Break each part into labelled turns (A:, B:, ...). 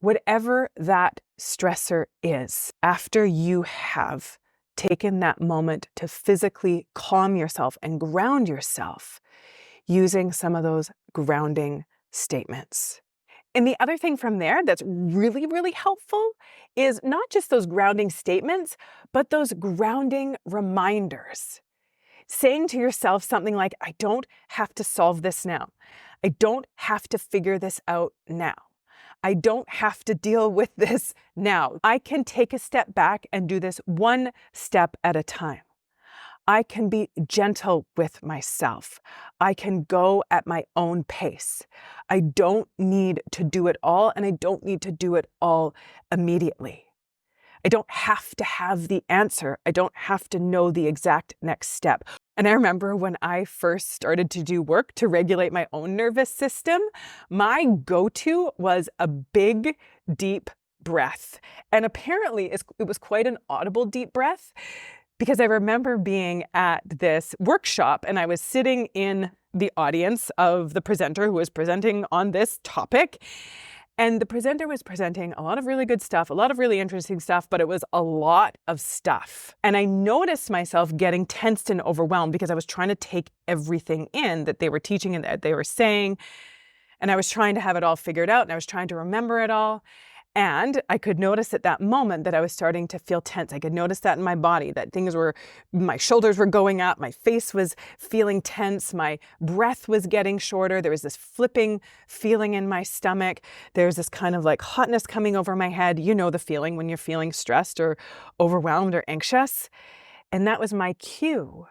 A: whatever that stressor is, after you have taken that moment to physically calm yourself and ground yourself using some of those grounding statements. And the other thing from there that's really, really helpful is not just those grounding statements, but those grounding reminders. Saying to yourself something like, I don't have to solve this now. I don't have to figure this out now. I don't have to deal with this now. I can take a step back and do this one step at a time. I can be gentle with myself. I can go at my own pace. I don't need to do it all, and I don't need to do it all immediately. I don't have to have the answer. I don't have to know the exact next step. And I remember when I first started to do work to regulate my own nervous system, my go-to was a big, deep breath. And apparently it was quite an audible deep breath, because I remember being at this workshop and I was sitting in the audience of the presenter who was presenting on this topic. And the presenter was presenting a lot of really good stuff, a lot of really interesting stuff, but it was a lot of stuff. And I noticed myself getting tensed and overwhelmed because I was trying to take everything in that they were teaching and that they were saying. And I was trying to have it all figured out and I was trying to remember it all. And I could notice at that moment that I was starting to feel tense. I could notice that in my body, that my shoulders were going up, my face was feeling tense, my breath was getting shorter. There was this flipping feeling in my stomach. There's this kind of like hotness coming over my head. You know the feeling when you're feeling stressed or overwhelmed or anxious. And that was my cue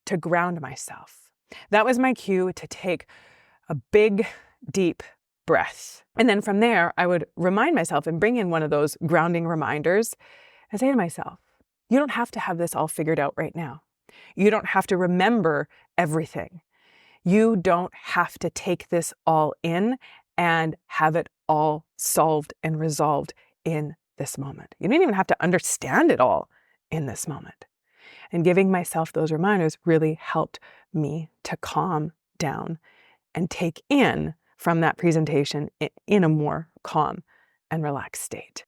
A: to ground myself. That was my cue to take a big, deep breath. And then from there, I would remind myself and bring in one of those grounding reminders and say to myself, you don't have to have this all figured out right now. You don't have to remember everything. You don't have to take this all in and have it all solved and resolved in this moment. You don't even have to understand it all in this moment. And giving myself those reminders really helped me to calm down and take in from that presentation in a more calm and relaxed state.